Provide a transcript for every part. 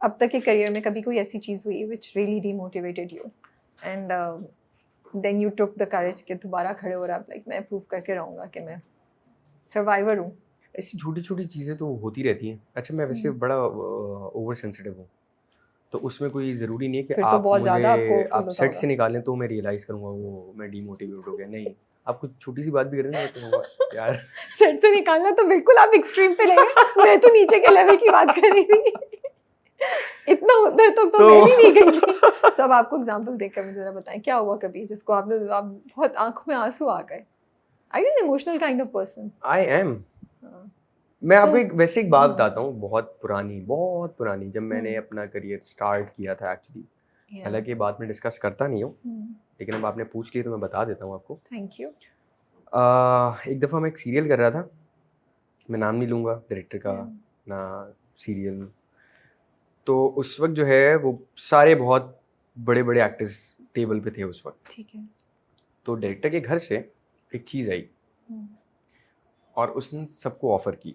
अब तक के करियर में कभी कोई ऐसी चीज़ हुई which really demotivated you and then you took the courage कि दोबारा खड़े हो रहा, लाइक मैं प्रूव करके रहूँगा कि मैं सर्वाइवर हूँ? ऐसी छोटी छोटी चीज़ें तो होती रहती हैं। अच्छा, मैं वैसे बड़ा ओवर सेंसिटिव हूँ, तो उसमें कोई ज़रूरी नहीं है कि फिर तो आप बहुत ज़्यादा आपको मुझे फील आप होता सेट होगा। से निकालें तो मैं रियलाइज़ करूँगा वो मैं डीमोटिवेट हो गया। नहीं, आप कुछ छोटी सी बात भी कर दें मैं कहूँगा यार सेट से निकालना तो बिल्कुल आप एक्सट्रीम पे ले गए। मैं तो नीचे के लेवल की बात कर रही थी। इतना उधर तक तो मैं भी नहीं गई थी। सब आपको एग्जांपल देकर मुझे जरा बताएं क्या हुआ कभी जिसको आपने आप बहुत आंखों में आंसू आ गए? Are you an emotional kind of person? I am. मैं आपको So, वैसे एक बात बताता हूँ, बहुत पुरानी, जब मैंने अपना करियर स्टार्ट किया था एक्चुअली। yeah. हालांकि ये बात मैं डिस्कस करता नहीं हूँ, लेकिन अब आपने पूछ लिया तो मैं बता देता हूँ आपको। Thank you. एक दफ़ा मैं एक सीरियल कर रहा था, मैं नाम नहीं लूँगा डायरेक्टर का ना सीरियल। तो उस वक्त जो है वो सारे बहुत बड़े बड़े एक्टर्स टेबल पे थे उस वक्त। ठीक है। तो डायरेक्टर के घर से एक चीज़ आई और उसने सबको ऑफ़र की,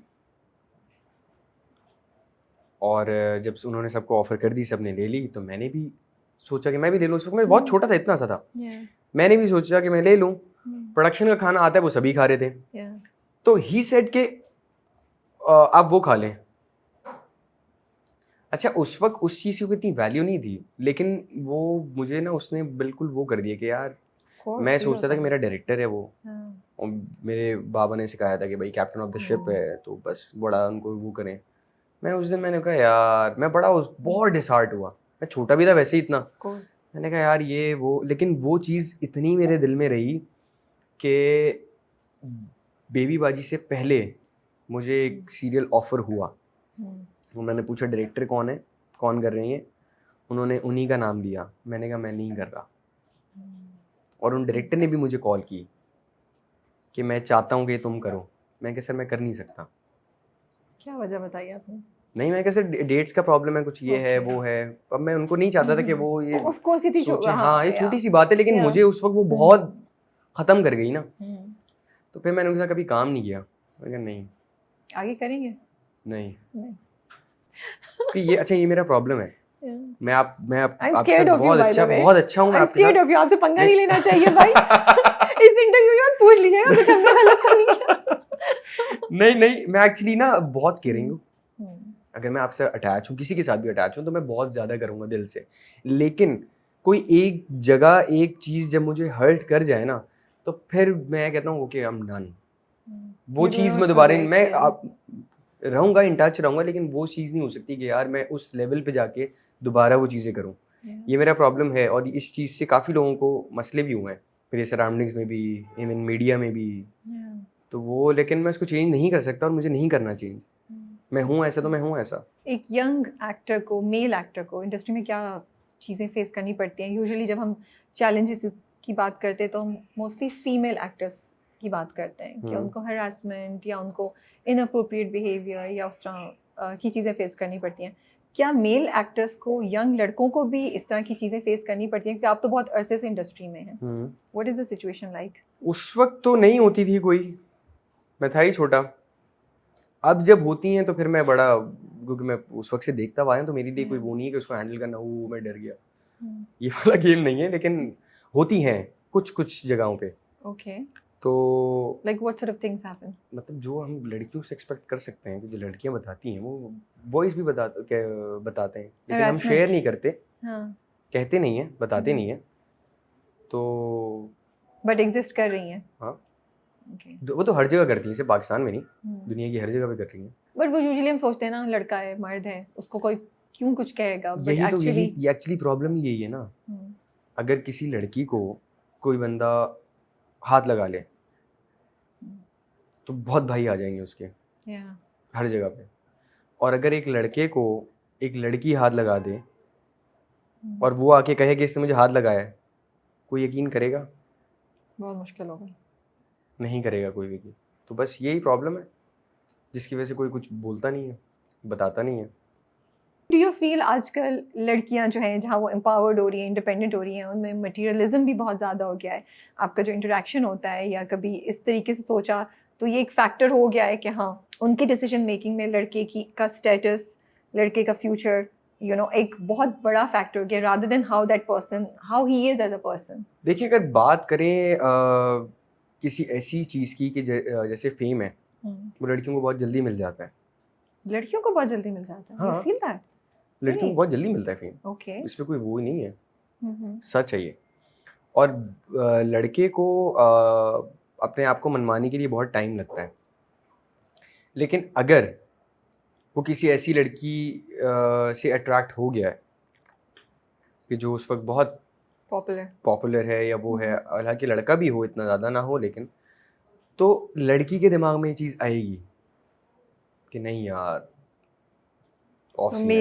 और जब उन्होंने सबको ऑफ़र कर दी, सबने ले ली, तो मैंने भी सोचा कि मैं भी ले लूँ। उस वक्त मैं बहुत छोटा था, इतना सा था। मैंने भी सोचा कि मैं ले लूँ। प्रोडक्शन का खाना आता है, वो सभी खा रहे थे। तो ही सेड के आप वो खा लें। अच्छा, उस वक्त उस चीज़ की इतनी वैल्यू नहीं थी, लेकिन वो मुझे ना उसने बिल्कुल वो कर दिया कि यार मैं सोचता था कि मेरा डायरेक्टर है वो, और मेरे बाबा ने सिखाया था कि भाई कैप्टन ऑफ द शिप है तो बस बड़ा उनको वो करें। मैं उस दिन मैंने कहा यार, मैं बहुत डिसहार्ट हुआ। मैं छोटा भी था वैसे ही इतना। मैंने कहा यार ये वो, लेकिन वो चीज़ इतनी मेरे दिल में रही कि बेबी बाजी से पहले मुझे एक सीरियल ऑफ़र हुआ। वो मैंने पूछा डायरेक्टर कौन है, कौन कर रही है, उन्होंने उन्हीं का नाम लिया। मैंने कहा मैं नहीं कर रहा। और उन डायरेक्टर ने भी मुझे कॉल की कि मैं चाहता हूँ कि तुम करो। मैं कहा सर मैं कर नहीं सकता। क्या वजह बताई आपने? नहीं, मैं कहा सर डेट्स का प्रॉब्लम है, कुछ ये है वो है। अब मैं उनको नहीं चाहता था कि वो ये ऑफ कोर्स ये सोचे। हाँ, ये छोटी सी बात है, लेकिन मुझे उस वक्त वो बहुत ख़त्म कर गई ना। तो फिर मैंने उनके साथ कभी काम नहीं किया। मैं कहा नहीं, आगे करेंगे नहीं। कि ये अच्छा, ये मेरा प्रॉब्लम है। मैं आपके साथ बहुत अच्छा हूँ। मैं आपके साथ आपसे पंगा नहीं लेना चाहिए भाई। इस इंटरव्यू में पूछ लीजिएगा कुछ हमने गलत तो नहीं किया। नहीं, मैं एक्चुअली ना बहुत केयरिंग हूँ। अगर मैं आपसे अटैच हूँ, किसी के साथ भी अटैच हूँ, तो मैं बहुत ज़्यादा करूँगा दिल से। लेकिन कोई एक जगह एक चीज़ जब मुझे हर्ट कर जाए ना, तो फिर मैं कहता हूँ ओके आई एम डन। वो चीज़ मैं दोबारा मैं रहूँगा, इन टच रहूँगा, लेकिन वो चीज़ नहीं हो सकती कि यार मैं उस लेवल पे जाके दोबारा वो चीज़ें करूँ। ये मेरा प्रॉब्लम है, और इस चीज़ से काफ़ी लोगों को मसले भी हुए हैं मेरे सराउंडिंग्स में भी, इवन मीडिया में भी। तो वो, लेकिन मैं उसको चेंज नहीं कर सकता, और मुझे नहीं करना चेंज। मैं हूँ ऐसा तो मैं हूँ ऐसा। एक यंग एक्टर को, मेल एक्टर को इंडस्ट्री में क्या चीज़ें फेस करनी पड़ती हैं? यूजुअली जब हम चैलेंजेस की बात करते हैं तो हम मोस्टली फीमेल एक्टर्स की बात करते हैं कि उनको हरासमेंट या उनको इनअप्रोप्रिएट बिहेवियर या उस तरह की चीज़ें फेस करनी पड़ती हैं। क्या मेल एक्टर्स को, यंग लड़कों को भी इस तरह की चीज़ें फेस करनी पड़ती हैं? क्योंकि आप तो बहुत अरसे से इंडस्ट्री में हैं। What is the situation like? उस वक्त तो नहीं होती थी कोई, मैं था ही छोटा। अब जब होती हैं तो फिर मैं बड़ा, क्योंकि मैं उस वक्त से देखता हुआ आया, तो मेरे लिए कोई वो नहीं है कि उसको हैंडल करना, वो मैं डर गया। ये वाला गेम नहीं है, लेकिन होती हैं कुछ जगहों पे। ओके। तो like what sort of things happen? मतलब जो हम लड़कियों से एक्सपेक्ट कर सकते हैं कि जो लड़कियां बताती हैं वो बॉयज़ भी बताते हैं, लेकिन हम शेयर नहीं करते। कहते नहीं है, बताते नहीं है। तो बट एग्जिस्ट कर रही हैं। हाँ, वो तो हर जगह करती हैं, सिर्फ पाकिस्तान में नहीं, दुनिया की हर जगह पे कर रही हैं। बट वो यूजुअली हम सोचते हैं ना, लड़का है, मर्द है, उसको कोई क्यों कुछ कहेगा, बट यही एक्चुअली प्रॉब्लम यही है ना। अगर किसी लड़की को कोई बंदा हाथ लगा ले तो बहुत भाई आ जाएंगे उसके, हर जगह पे। और अगर एक लड़के को एक लड़की हाथ लगा दे और वो आके कहे कि इसने मुझे हाथ लगाया है, कोई यकीन करेगा? बहुत मुश्किल होगा। नहीं करेगा कोई भी। तो बस यही प्रॉब्लम है जिसकी वजह से कोई कुछ बोलता नहीं है, बताता नहीं है। डू यू फील आजकल लड़कियां जो हैं, जहाँ वो एम्पावर्ड हो रही हैं, इंडिपेंडेंट हो रही हैं, उनमें मटीरियलिज्म भी बहुत ज़्यादा हो गया है? आपका जो इंटरेक्शन होता है या कभी इस तरीके से सोचा तो ये एक फैक्टर हो गया है कि हाँ, उनके डिसीजन मेकिंग में लड़के का स्टेटस, लड़के का फ्यूचर एक बहुत बड़ा फैक्टर हो गया rather than how that person, how he is as a person? देखिए, अगर बात करें किसी ऐसी चीज़ की कि जैसे फेम है, वो लड़कियों को बहुत जल्दी मिल जाता है। लड़कियों को बहुत जल्दी मिल जाता है? हाँ, You feel that? लड़कियों को Really? बहुत जल्दी मिलता है फेम, Okay. इसमें कोई वो ही नहीं है, हम्म। सच है ये। और लड़के को अपने आप को मनवाने के लिए बहुत टाइम लगता है, लेकिन अगर वो किसी ऐसी लड़की से अट्रैक्ट हो गया है कि जो उस वक्त बहुत पॉपुलर है या वो है, हालांकि लड़का भी हो, इतना ज़्यादा ना हो, लेकिन तो लड़की के दिमाग में ये चीज़ आएगी कि नहीं यार, ऑफ तो सीन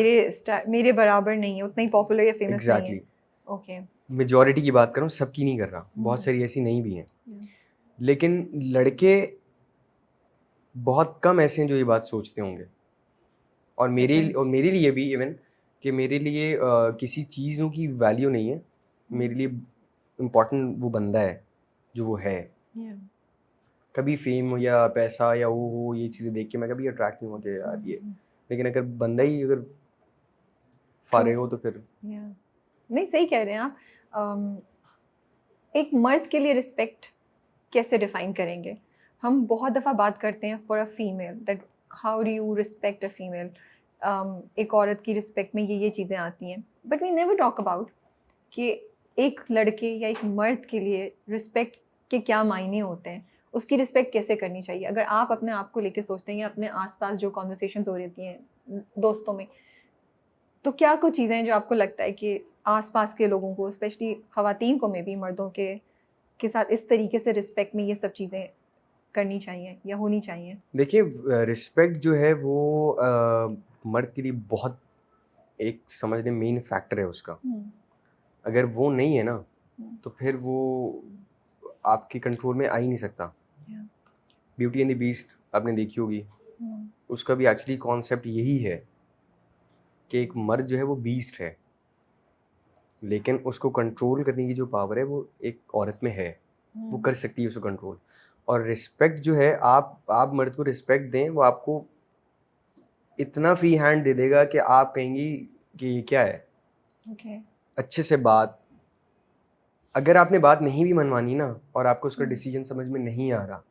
है। मेरे बराबर नहीं है, उतना ही पॉपुलर या फेमस नहीं है। Exactly, okay. मेजॉरिटी की बात कर रहा हूँ, सबकी नहीं कर रहा, बहुत सारी ऐसी नहीं भी हैं, लेकिन लड़के बहुत कम ऐसे हैं जो ये बात सोचते होंगे। और मेरे लिए भी इवन कि मेरे लिए किसी चीज़ों की वैल्यू नहीं है, मेरे लिए इम्पोर्टेंट वो बंदा है जो वो है। कभी फेम या पैसा या वो हो, ये चीज़ें देख के मैं कभी अट्रैक्ट नहीं होते यार ये, लेकिन अगर बंदा ही अगर फारे हो तो फिर नहीं, सही कह रहे हैं आप। एक मर्द के लिए रिस्पेक्ट कैसे डिफाइन करेंगे? हम बहुत दफ़ा बात करते हैं for a female, that how do you respect a female. एक औरत की रिस्पेक्ट में ये चीज़ें आती हैं, but we never talk about कि एक लड़के या एक मर्द के लिए रिस्पेक्ट के क्या मायने होते हैं, उसकी रिस्पेक्ट कैसे करनी चाहिए। अगर आप अपने आप को लेके सोचते हैं या अपने आसपास जो कॉन्वर्सेशंस हो रही हैं दोस्तों में, तो क्या कुछ चीज़ें हैं जो आपको लगता है कि आसपास के लोगों को, स्पेशली ख़वातीन को में भी, मर्दों के साथ इस तरीके से रिस्पेक्ट में ये सब चीज़ें करनी चाहिए या होनी चाहिए? देखिए, रिस्पेक्ट जो है वो मर्द के लिए बहुत एक समझने मेन फैक्टर है उसका। अगर वो नहीं है ना, तो फिर वो आपके कंट्रोल में आ ही नहीं सकता। ब्यूटी एंड द बीस्ट आपने देखी होगी, उसका भी एक्चुअली कॉन्सेप्ट यही है कि एक मर्द जो है वो बीस्ट है, लेकिन उसको कंट्रोल करने की जो पावर है वो एक औरत में है, वो कर सकती है उसको कंट्रोल। और रिस्पेक्ट जो है, आप मर्द को रिस्पेक्ट दें, वो आपको इतना फ्री हैंड दे देगा कि आप कहेंगी कि ये क्या है। अच्छे से बात, अगर आपने बात नहीं भी मनवानी ना और आपको उसका डिसीजन समझ में नहीं आ रहा,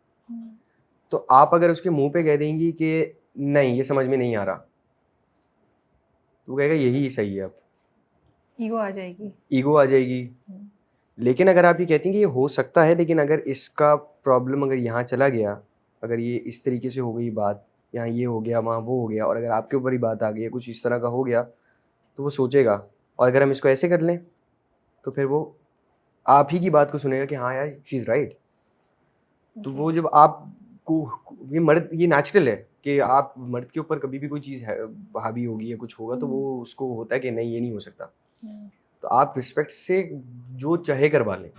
तो आप अगर उसके मुंह पे कह देंगी कि नहीं ये समझ में नहीं आ रहा, तो वो कहेगा यही सही है। अब ईगो आ जाएगी। लेकिन अगर आप ये कहती हैं कि ये हो सकता है, लेकिन अगर इसका प्रॉब्लम अगर यहाँ चला गया, अगर ये इस तरीके से हो गई बात, यहाँ ये हो गया, वहाँ वो हो गया, और अगर आपके ऊपर ही बात आ गई है, कुछ इस तरह का हो गया, तो वो सोचेगा। और अगर हम इसको ऐसे कर लें, तो फिर वो आप ही की बात को सुनेगा कि हाँ यार, शी इज़ राइट। तो वो जब आपको ये नेचुरल है कि आप मर्द के ऊपर कभी भी कोई चीज़ हावी होगी या कुछ होगा, तो वो उसको होता है कि नहीं ये नहीं हो सकता। तो आप रिस्पेक्ट से जो चाहे करवा लें।